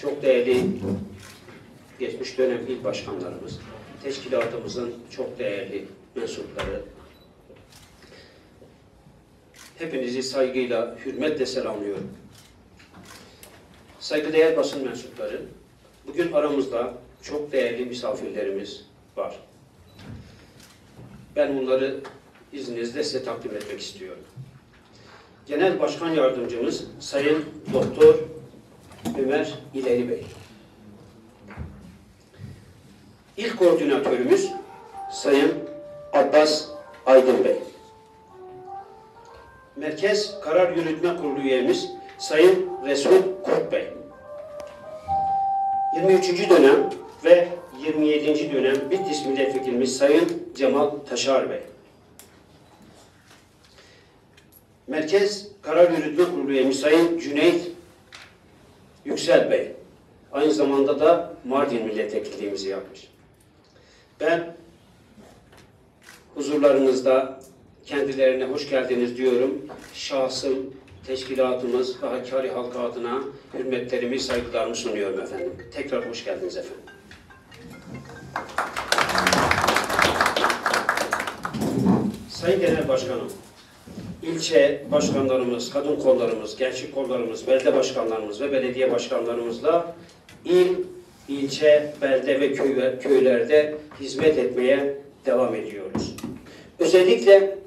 çok değerli geçmiş dönem il başkanlarımız, teşkilatımızın çok değerli mensupları, hepinizi saygıyla, hürmetle selamlıyorum. Saygıdeğer basın mensupları, bugün aramızda çok değerli misafirlerimiz var. Ben bunları izninizle size takdim etmek istiyorum. Genel Başkan Yardımcımız Sayın Doktor Ömer İleri Bey. İl Koordinatörümüz Sayın Abbas Aydın Bey. Merkez Karar Yürütme Kurulu üyemiz Sayın Resul Kurt Bey. 23. dönem ve 27. dönem Bitlis Milletvekilimiz Sayın Cemal Taşar Bey. Merkez Karar Yürütme Kurulu üyemiz Sayın Cüneyt Yüksel Bey. Aynı zamanda da Mardin milletvekilliğimizi yapmış. Ben huzurlarınızda kendilerine hoş geldiniz diyorum. Şahsım, teşkilatımız ve Hakkari halkı adına hürmetlerimi, saygılarımı sunuyorum efendim. Tekrar hoş geldiniz efendim. Sayın Genel Başkanım, ilçe başkanlarımız, kadın kollarımız, gençlik kollarımız, belde başkanlarımız ve belediye başkanlarımızla il, ilçe, belde ve köylerde hizmet etmeye devam ediyoruz. Özellikle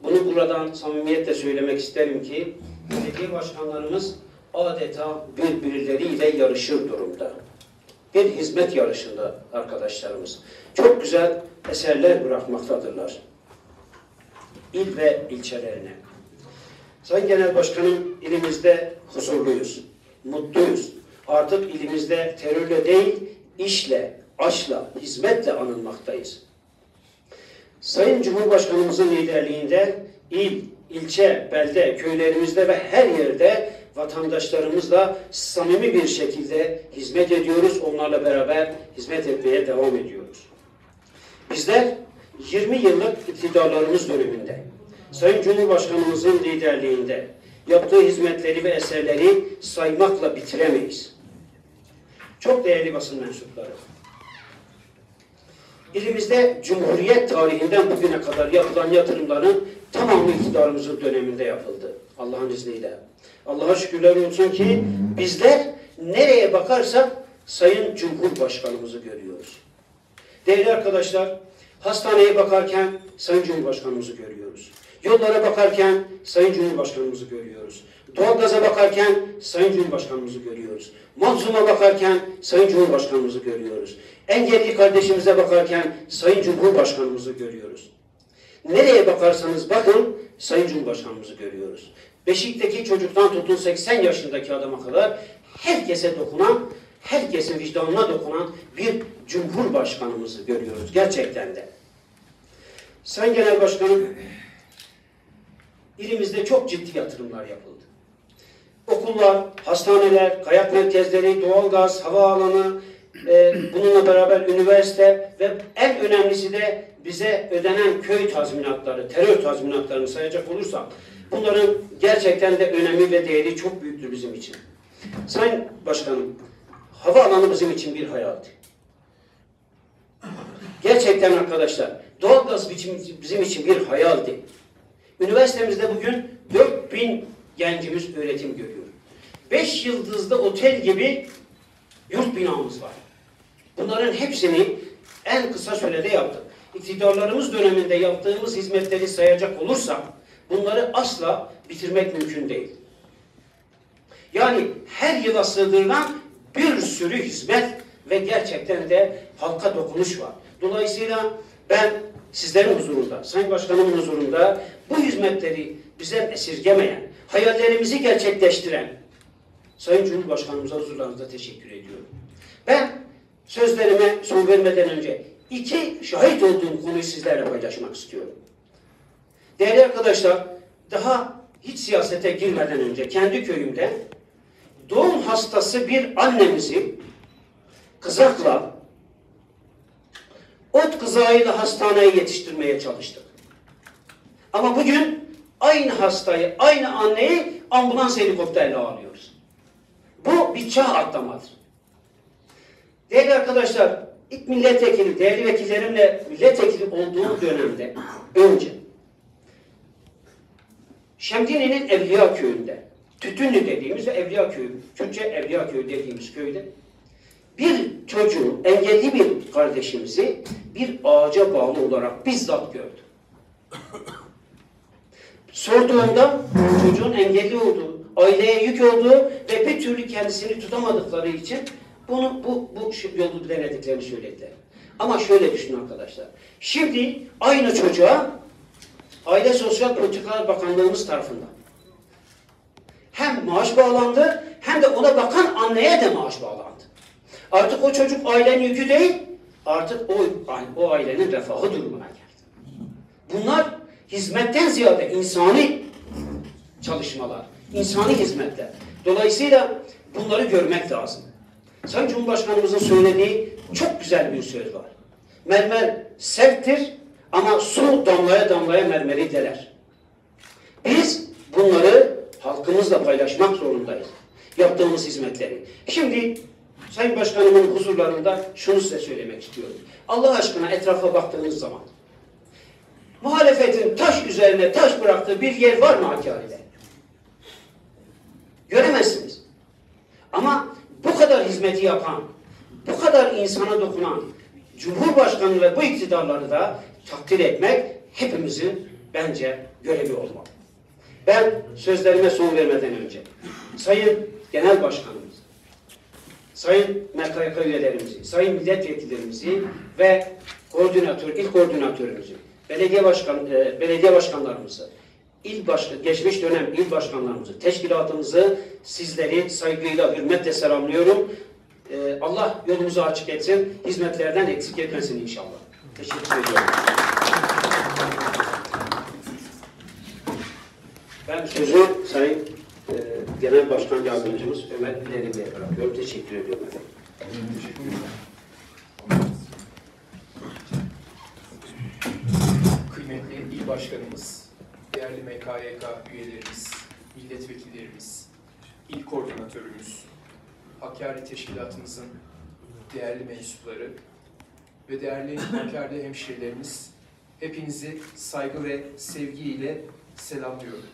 bunu buradan samimiyetle söylemek isterim ki belediye başkanlarımız adeta birbirleriyle yarışır durumda. Bir hizmet yarışında arkadaşlarımız. Çok güzel eserler bırakmaktadırlar. İl ve ilçelerine. Sayın Genel Başkanım, ilimizde huzurluyuz, mutluyuz. Artık ilimizde terörle değil, işle, aşkla, hizmetle anılmaktayız. Sayın Cumhurbaşkanımızın liderliğinde il, ilçe, belde, köylerimizde ve her yerde vatandaşlarımızla samimi bir şekilde hizmet ediyoruz. Onlarla beraber hizmet etmeye devam ediyoruz. Bizler 20 yıllık iktidarlarımız döneminde Sayın Cumhurbaşkanımızın liderliğinde yaptığı hizmetleri ve eserleri saymakla bitiremeyiz. Çok değerli basın mensupları, İlimizde Cumhuriyet tarihinden bugüne kadar yapılan yatırımların tamamı iktidarımızın döneminde yapıldı. Allah'ın izniyle. Allah'a şükürler olsun ki bizler nereye bakarsak Sayın Cumhurbaşkanımızı görüyoruz. Değerli arkadaşlar, hastaneye bakarken Sayın Cumhurbaşkanımızı görüyoruz. Yollara bakarken Sayın Cumhurbaşkanımızı görüyoruz. Doğalgaza bakarken Sayın Cumhurbaşkanımızı görüyoruz. Manzuma bakarken Sayın Cumhurbaşkanımızı görüyoruz. Engelli kardeşimize bakarken Sayın Cumhurbaşkanımızı görüyoruz. Nereye bakarsanız bakın Sayın Cumhurbaşkanımızı görüyoruz. Beşik'teki çocuktan tutun 80 yaşındaki adama kadar herkese dokunan, herkesin vicdanına dokunan bir Cumhurbaşkanımızı görüyoruz gerçekten de. Sayın Genel Başkanım, ilimizde çok ciddi yatırımlar yapıldı. Okullar, hastaneler, kayak merkezleri, doğalgaz, havaalanı, bununla beraber üniversite ve en önemlisi de bize ödenen köy tazminatları, terör tazminatlarını sayacak olursak bunların gerçekten de önemi ve değeri çok büyüktür bizim için. Sayın Başkanım, havaalanı bizim için bir hayaldi. Gerçekten arkadaşlar, doğalgaz bizim için bir hayaldi. Üniversitemizde bugün 4000 gencimiz öğretim görüyor. 5 yıldızlı otel gibi yurt binamız var. Bunların hepsini en kısa sürede yaptık. İktidarlarımız döneminde yaptığımız hizmetleri sayacak olursak bunları asla bitirmek mümkün değil. Yani her yıla sığdırılan bir sürü hizmet ve gerçekten de halka dokunuş var. Dolayısıyla ben sizlerin huzurunda, Sayın Başkanımın huzurunda bu hizmetleri bizden esirgemeyen, hayallerimizi gerçekleştiren Sayın Cumhurbaşkanımıza huzurlarınızda teşekkür ediyorum. Ben sözlerime son vermeden önce iki şahit olduğum konuyu sizlerle paylaşmak istiyorum. Değerli arkadaşlar, daha hiç siyasete girmeden önce kendi köyümde doğum hastası bir annemizi kızakla, ot kızağıyla hastaneye yetiştirmeye çalıştık. Ama bugün aynı hastayı, aynı anneyi ambulans helikopterle alıyoruz. Bu bir çağ atlamadır. Değerli arkadaşlar, ilk milletvekili, değerli vekillerimle milletvekili olduğum dönemde önce Şemdinli'nin Evliya Köyü'nde, Tütünlü dediğimiz ve Evliya Köyü, Kürtçe Evliya Köyü dediğimiz köyde bir çocuğu, engelli bir kardeşimizi bir ağaca bağlı olarak bizzat gördüm. Sorduğumda çocuğun engelli olduğu, aileye yük olduğu ve bir türlü kendisini tutamadıkları için bu yolu denediklerini söylediler. Ama şöyle düşünün arkadaşlar. Şimdi aynı çocuğa Aile Sosyal Politikalar Bakanlığımız tarafından hem maaş bağlandı hem de ona bakan anneye de maaş bağlandı. Artık o çocuk ailenin yükü değil, artık o ailenin refahı durumuna geldi. Bunlar hizmetten ziyade insani çalışmalar, insani hizmetler. Dolayısıyla bunları görmek lazım. Sayın Cumhurbaşkanımızın söylediği çok güzel bir söz var. Mermer serttir ama su damlaya damlaya mermeri deler. Biz bunları halkımızla paylaşmak zorundayız. Yaptığımız hizmetleri. Şimdi Sayın Başkanımın huzurlarında şunu size söylemek istiyorum. Allah aşkına etrafa baktığınız zaman muhalefetin taş üzerine taş bıraktığı bir yer var mı Hakkari'de? Göremezsiniz. Ama bu kadar hizmeti yapan, bu kadar insana dokunan Cumhurbaşkanı ve bu iktidarları da takdir etmek hepimizin bence görevi olmalı. Ben sözlerime son vermeden önce Sayın Genel Başkanımız, Sayın MKYK üyelerimizi, Sayın milletvekillerimizi ve ilk koordinatörümüzü, belediye başkanlarımızı, geçmiş dönem il başkanlarımızı, teşkilatımızı sizleri saygıyla, hürmetle selamlıyorum. Allah yolumuzu açık etsin, hizmetlerden eksik etmesin inşallah. Teşekkür ediyorum. Ben sözü Sayın Genel Başkan Yardımcımız Ömer İleri Bey'e bırakıyorum. Teşekkür ediyorum efendim. Kıymetli İl Başkanımız, değerli MKYK üyelerimiz, milletvekillerimiz, İl Koordinatörümüz, Hakkari Teşkilatımızın değerli mensupları ve değerli Hakkari hemşehrilerimiz, hepinizi saygı ve sevgiyle selamlıyorum.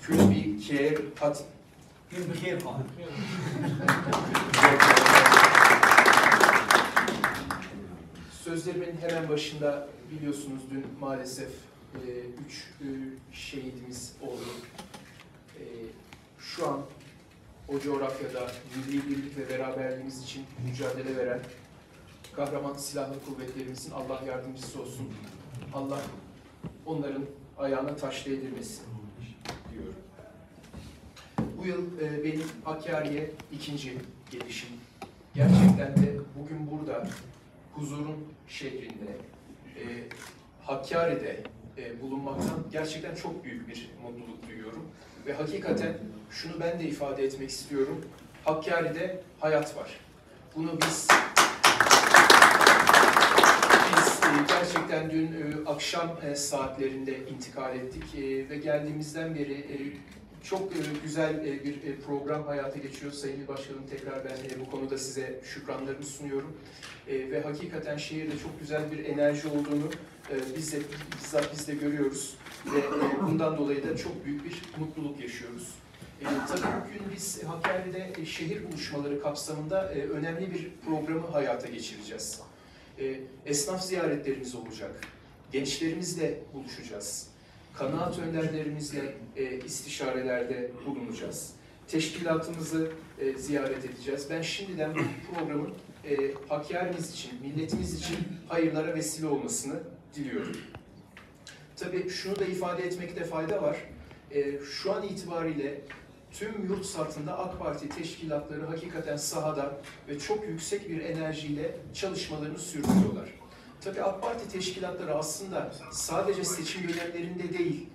Kül bir kere pat. Sözlerimin hemen başında biliyorsunuz dün maalesef 3 şehidimiz oldu. Şu an o coğrafyada milli birlik ve beraberliğimiz için mücadele veren kahraman silahlı kuvvetlerimizin Allah yardımcısı olsun. Allah onların ayağına taş değdirmesin diyorum. Bu yıl benim Hakkari'ye ikinci gelişim. Gerçekten de bugün burada huzurun şehrinde, Hakkari'de bulunmaktan gerçekten çok büyük bir mutluluk duyuyorum. Ve hakikaten şunu ben de ifade etmek istiyorum. Hakkari'de hayat var. Bunu biz gerçekten dün akşam saatlerinde intikal ettik ve geldiğimizden beri çok güzel bir program hayata geçiyor. Sayın Başkanım, tekrar ben bu konuda size şükranlarımı sunuyorum. Ve hakikaten şehirde çok güzel bir enerji olduğunu bizzat biz de görüyoruz. Ve bundan dolayı da çok büyük bir mutluluk yaşıyoruz. Tabii bugün biz Hakkari'de şehir buluşmaları kapsamında önemli bir programı hayata geçireceğiz. Esnaf ziyaretlerimiz olacak. Gençlerimizle buluşacağız. Kanaat önderlerimizle istişarelerde bulunacağız. Teşkilatımızı ziyaret edeceğiz. Ben şimdiden bu programın Hakkari'miz için, milletimiz için hayırlara vesile olmasını diliyorum. Tabii şunu da ifade etmekte fayda var. Şu an itibariyle tüm yurt satında AK Parti teşkilatları hakikaten sahada ve çok yüksek bir enerjiyle çalışmalarını sürdürüyorlar. Tabii AK Parti teşkilatları aslında sadece seçim dönemlerinde değil,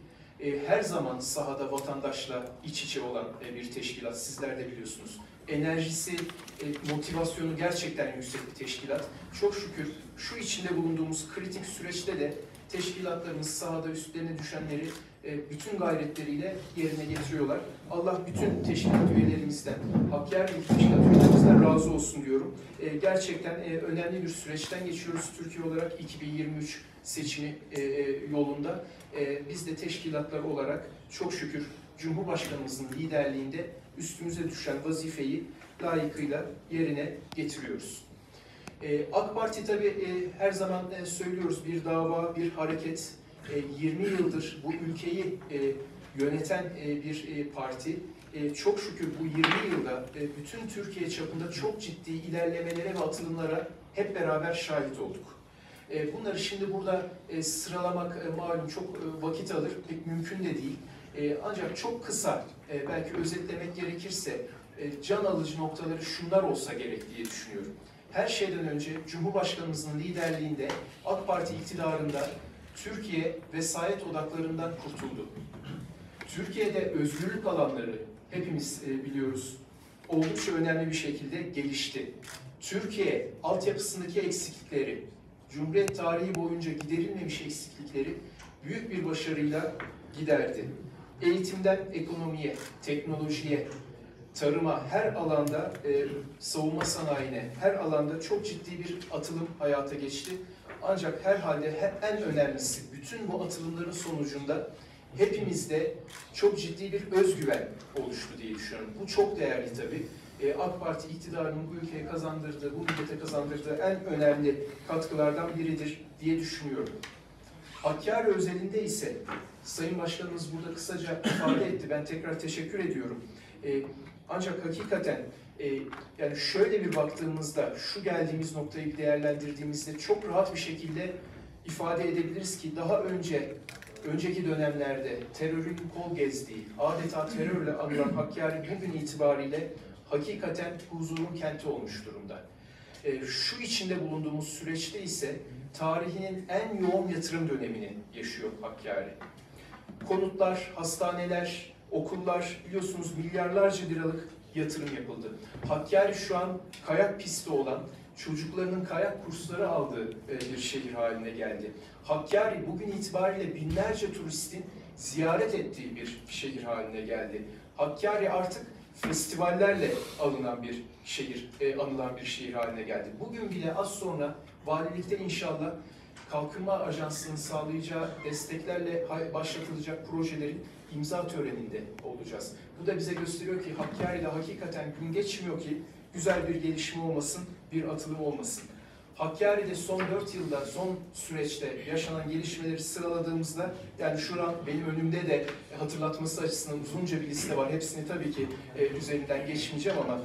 her zaman sahada vatandaşla iç içe olan bir teşkilat. Sizler de biliyorsunuz. Enerjisi, motivasyonu gerçekten yüksek bir teşkilat. Çok şükür şu içinde bulunduğumuz kritik süreçte de teşkilatlarımız sahada üstlerine düşenleri bütün gayretleriyle yerine getiriyorlar. Allah bütün teşkilat üyelerimizden, Hakkari teşkilat üyelerimizden razı olsun diyorum. Gerçekten önemli bir süreçten geçiyoruz Türkiye olarak 2023 seçimi yolunda. Biz de teşkilatlar olarak çok şükür Cumhurbaşkanımızın liderliğinde üstümüze düşen vazifeyi layıkıyla yerine getiriyoruz. AK Parti tabii her zaman söylüyoruz, bir dava, bir hareket. 20 yıldır bu ülkeyi yöneten bir parti. Çok şükür bu 20 yılda bütün Türkiye çapında çok ciddi ilerlemelere ve atılımlara hep beraber şahit olduk. Bunları şimdi burada sıralamak malum çok vakit alır, pek mümkün de değil. Ancak çok kısa, belki özetlemek gerekirse can alıcı noktaları şunlar olsa gerek diye düşünüyorum. Her şeyden önce Cumhurbaşkanımızın liderliğinde AK Parti iktidarında Türkiye vesayet odaklarından kurtuldu. Türkiye'de özgürlük alanları hepimiz biliyoruz oldukça önemli bir şekilde gelişti. Türkiye altyapısındaki eksiklikleri, Cumhuriyet tarihi boyunca giderilmemiş eksiklikleri büyük bir başarıyla giderdi. Eğitimden ekonomiye, teknolojiye, tarıma, her alanda, savunma sanayine, her alanda çok ciddi bir atılım hayata geçti. Ancak herhalde en önemlisi, bütün bu atılımların sonucunda hepimizde çok ciddi bir özgüven oluştu diye düşünüyorum. Bu çok değerli tabii. AK Parti iktidarının bu ülkeye kazandırdığı, bu millete kazandırdığı en önemli katkılardan biridir diye düşünüyorum. Hakkari özelinde ise Sayın Başkanımız burada kısaca ifade etti. Ben tekrar teşekkür ediyorum. Ancak hakikaten yani şöyle bir baktığımızda, şu geldiğimiz noktayı bir değerlendirdiğimizde çok rahat bir şekilde ifade edebiliriz ki daha önceki dönemlerde terörün kol gezdiği, adeta terörle anılan Hakkari bugün itibariyle hakikaten huzurun kenti olmuş durumda. Şu içinde bulunduğumuz süreçte ise tarihinin en yoğun yatırım dönemini yaşıyor Hakkari. Konutlar, hastaneler, okullar, biliyorsunuz milyarlarca liralık yatırım yapıldı. Hakkari şu an kayak pisti olan, çocuklarının kayak kursları aldığı bir şehir haline geldi. Hakkari bugün itibariyle binlerce turistin ziyaret ettiği bir şehir haline geldi. Hakkari artık festivallerle alınan bir şehir, anılan bir şehir haline geldi. Bugün bile az sonra valilikte inşallah Kalkınma Ajansı'nın sağlayacağı desteklerle başlatılacak projelerin imza töreninde olacağız. Bu da bize gösteriyor ki Hakkari'de hakikaten gün geçmiyor ki güzel bir gelişme olmasın, bir atılım olmasın. Hakkari'de son 4 yılda, son süreçte yaşanan gelişmeleri sıraladığımızda, yani şu an benim önümde de hatırlatması açısından uzunca bir liste var. Hepsini tabii ki üzerinden geçmeyeceğim ama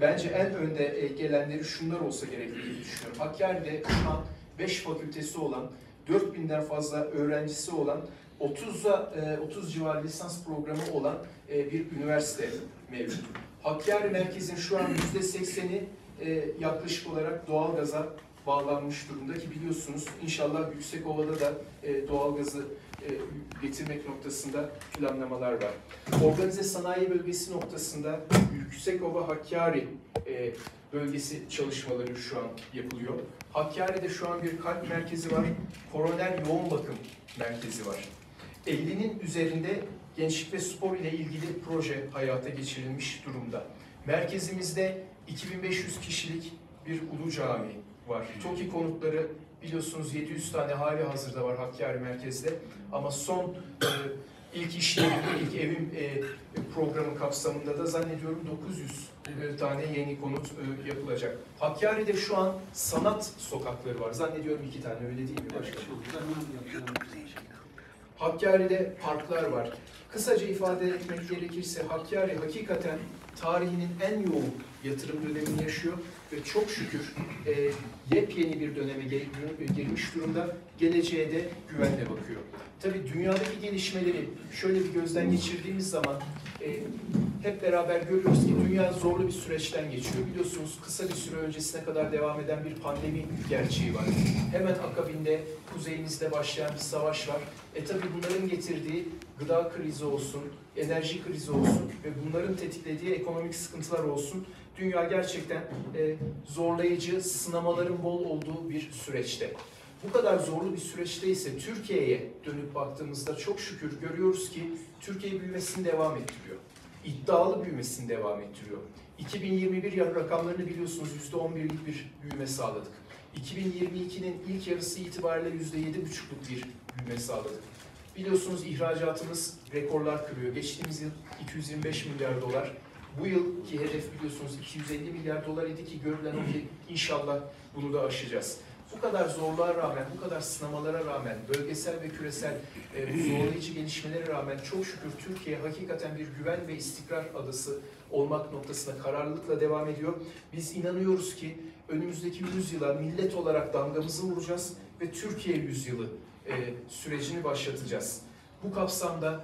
bence en önde gelenleri şunlar olsa gerek diye düşünüyorum. Hakkari'de şu an 5 fakültesi olan, 4000'den fazla öğrencisi olan, 30 civarı lisans programı olan bir üniversite mevcut. Hakkari merkezin şu an %80'i yaklaşık olarak doğalgaza bağlanmış durumda ki biliyorsunuz inşallah Yüksekova'da da doğalgazı getirmek noktasında planlamalar var. Organize sanayi bölgesi noktasında Yüksekova Hakkari bölgesi çalışmaları şu an yapılıyor. Hakkari'de şu an bir kalp merkezi var, koroner yoğun bakım merkezi var. 50'nin üzerinde gençlik ve spor ile ilgili proje hayata geçirilmiş durumda. Merkezimizde 2500 kişilik bir ulu cami var. TOKİ konutları biliyorsunuz 700 tane hali hazırda var Hakkari merkezde. Ama son ilk işlerim, ilk evim programı kapsamında da zannediyorum 900 tane yeni konut yapılacak. Hakkari'de şu an sanat sokakları var. Zannediyorum 2 tane, öyle değil mi başkanım? Hakkari'de parklar var. Kısaca ifade etmek gerekirse Hakkari hakikaten tarihinin en yoğun yatırım dönemini yaşıyor ve çok şükür yepyeni bir döneme girmiş durumda. Geleceğe de güvenle bakıyor. Tabii dünyadaki gelişmeleri şöyle bir gözden geçirdiğimiz zaman hep beraber görüyoruz ki dünya zorlu bir süreçten geçiyor. Biliyorsunuz kısa bir süre öncesine kadar devam eden bir pandemi gerçeği var. Hemen akabinde kuzeyimizde başlayan bir savaş var. Tabii bunların getirdiği gıda krizi olsun, enerji krizi olsun ve bunların tetiklediği ekonomik sıkıntılar olsun. Dünya gerçekten zorlayıcı, sınamaların bol olduğu bir süreçte. Bu kadar zorlu bir süreçte ise Türkiye'ye dönüp baktığımızda çok şükür görüyoruz ki Türkiye büyümesini devam ettiriyor. iddialı büyümesini devam ettiriyor. 2021 rakamlarını biliyorsunuz, %11'lik bir büyüme sağladık. 2022'nin ilk yarısı itibariyle %7,5'luk bir büyüme sağladık. Biliyorsunuz ihracatımız rekorlar kırıyor. Geçtiğimiz yıl 225 milyar dolar. Bu yılki hedef biliyorsunuz 250 milyar dolar idi ki görülen o ki inşallah bunu da aşacağız. Bu kadar zorluğa rağmen, bu kadar sınamalara rağmen, bölgesel ve küresel zorlayıcı gelişmelere rağmen çok şükür Türkiye hakikaten bir güven ve istikrar adası olmak noktasına kararlılıkla devam ediyor. Biz inanıyoruz ki önümüzdeki 100 yıla millet olarak damgamızı vuracağız ve Türkiye 100 yılı sürecini başlatacağız. Bu kapsamda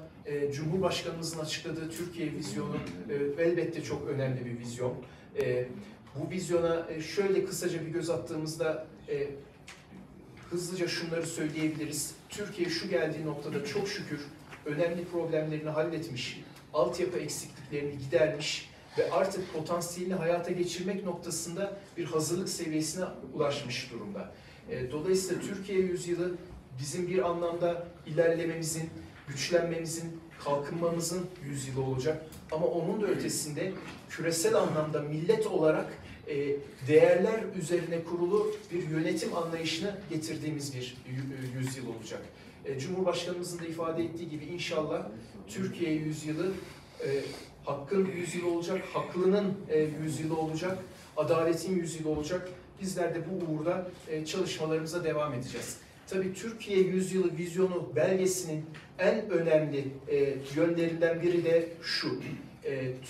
Cumhurbaşkanımızın açıkladığı Türkiye vizyonu elbette çok önemli bir vizyon. Bu vizyona şöyle kısaca bir göz attığımızda hızlıca şunları söyleyebiliriz. Türkiye şu geldiği noktada çok şükür önemli problemlerini halletmiş, altyapı eksikliklerini gidermiş ve artık potansiyelini hayata geçirmek noktasında bir hazırlık seviyesine ulaşmış durumda. Dolayısıyla Türkiye yüzyılı bizim bir anlamda ilerlememizin, güçlenmemizin, kalkınmamızın yüzyılı olacak. Ama onun da ötesinde küresel anlamda millet olarak değerler üzerine kurulu bir yönetim anlayışını getirdiğimiz bir yüzyıl olacak. Cumhurbaşkanımızın da ifade ettiği gibi inşallah Türkiye yüzyılı hakkın yüzyılı olacak, haklının yüzyılı olacak, adaletin yüzyılı olacak. Bizler de bu uğurda çalışmalarımıza devam edeceğiz. Tabii Türkiye Yüzyılı Vizyonu belgesinin en önemli yönlerinden biri de şu.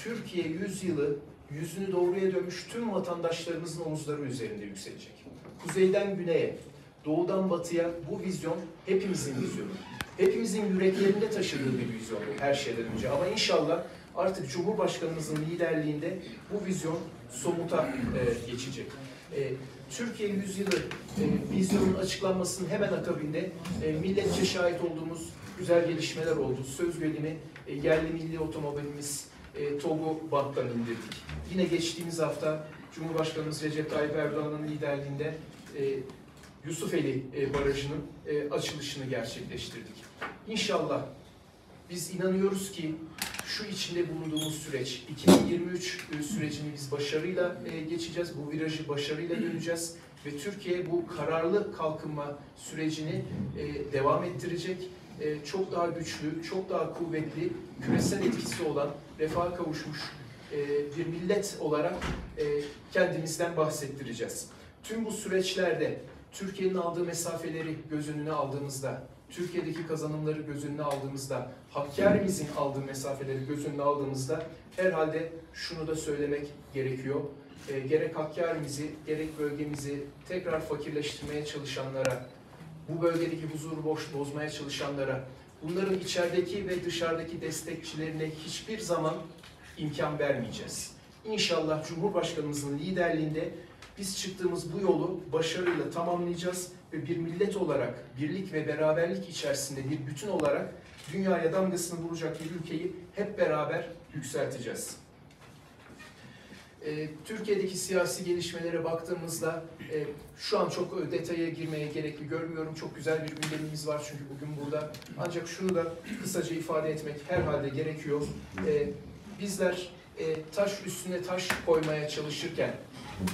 Türkiye Yüzyılı yüzünü doğruya dönmüş tüm vatandaşlarımızın omuzları üzerinde yükselecek. Kuzeyden güneye, doğudan batıya bu vizyon hepimizin vizyonu. Hepimizin yüreklerinde taşıdığı bir vizyon her şeyden önce. Ama inşallah artık Cumhurbaşkanımızın liderliğinde bu vizyon somuta geçecek. Türkiye Yüzyılı vizyonun açıklanmasının hemen akabinde milletçe şahit olduğumuz güzel gelişmeler oldu. Söz gelimi yerli milli otomobilimiz TOG'u banttan indirdik. Yine geçtiğimiz hafta Cumhurbaşkanımız Recep Tayyip Erdoğan'ın liderliğinde Yusufeli Barajı'nın açılışını gerçekleştirdik. İnşallah biz inanıyoruz ki şu içinde bulunduğumuz süreç, 2023 sürecini biz başarıyla geçeceğiz, bu virajı başarıyla döneceğiz ve Türkiye bu kararlı kalkınma sürecini devam ettirecek. Çok daha güçlü, çok daha kuvvetli, küresel etkisi olan, refaha kavuşmuş bir millet olarak kendimizden bahsettireceğiz. Tüm bu süreçlerde Türkiye'nin aldığı mesafeleri göz önüne aldığımızda, Türkiye'deki kazanımları göz önüne aldığımızda, Hakkari'mizin aldığı mesafeleri göz önüne aldığımızda herhalde şunu da söylemek gerekiyor. Gerek Hakkari'mizi, gerek bölgemizi tekrar fakirleştirmeye çalışanlara, bu bölgedeki huzuru bozmaya çalışanlara, bunların içerideki ve dışarıdaki destekçilerine hiçbir zaman imkan vermeyeceğiz. İnşallah Cumhurbaşkanımızın liderliğinde biz çıktığımız bu yolu başarıyla tamamlayacağız ve bir millet olarak, birlik ve beraberlik içerisinde bir bütün olarak dünyaya damgasını vuracak bir ülkeyi hep beraber yükselteceğiz. Türkiye'deki siyasi gelişmelere baktığımızda şu an çok detaya girmeye gerekli görmüyorum. Çok güzel bir gündemimiz var çünkü bugün burada. Ancak şunu da kısaca ifade etmek herhalde gerekiyor. Bizler taş üstüne taş koymaya çalışırken,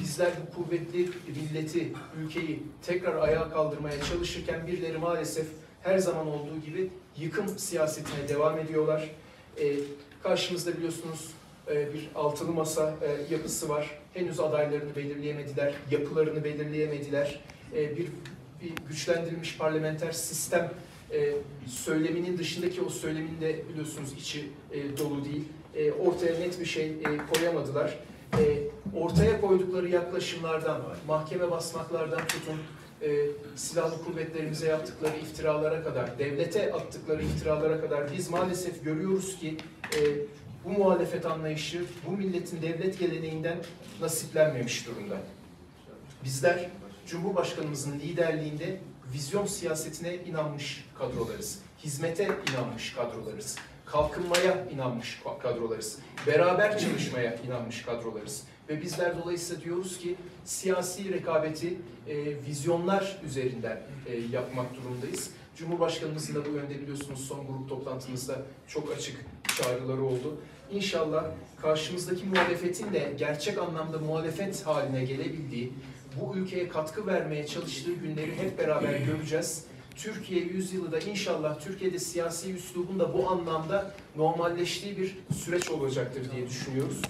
bizler bu kuvvetli milleti, ülkeyi tekrar ayağa kaldırmaya çalışırken birileri maalesef her zaman olduğu gibi yıkım siyasetine devam ediyorlar. Karşımızda biliyorsunuz bir altılı masa yapısı var. Henüz adaylarını belirleyemediler, yapılarını belirleyemediler. Bir güçlendirilmiş parlamenter sistem söyleminin dışındaki o söylemin de biliyorsunuz içi dolu değil. Ortaya net bir şey koyamadılar. Ortaya koydukları yaklaşımlardan, mahkeme basmaklardan tutun, silahlı kuvvetlerimize yaptıkları iftiralara kadar, devlete attıkları iftiralara kadar biz maalesef görüyoruz ki bu muhalefet anlayışı bu milletin devlet geleneğinden nasiplenmemiş durumda. Bizler Cumhurbaşkanımızın liderliğinde vizyon siyasetine inanmış kadrolarız. Hizmete inanmış kadrolarız. Kalkınmaya inanmış kadrolarız. Beraber çalışmaya inanmış kadrolarız. Ve bizler dolayısıyla diyoruz ki siyasi rekabeti vizyonlar üzerinden yapmak durumundayız. Cumhurbaşkanımızın da bu yönde biliyorsunuz son grup toplantımızda çok açık çağrıları oldu. İnşallah karşımızdaki muhalefetin de gerçek anlamda muhalefet haline gelebildiği, bu ülkeye katkı vermeye çalıştığı günleri hep beraber göreceğiz. Türkiye yüzyılı da inşallah Türkiye'de siyasi üslubun da bu anlamda normalleştiği bir süreç olacaktır diye düşünüyoruz.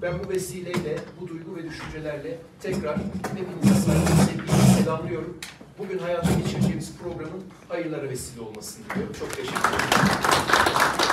Ben bu vesileyle, bu duygu ve düşüncelerle tekrar hepinize saygı sevgiyle selamlıyorum. Bugün hayata geçireceğimiz programın hayırlara vesile olmasını diliyorum. Çok teşekkür ederim.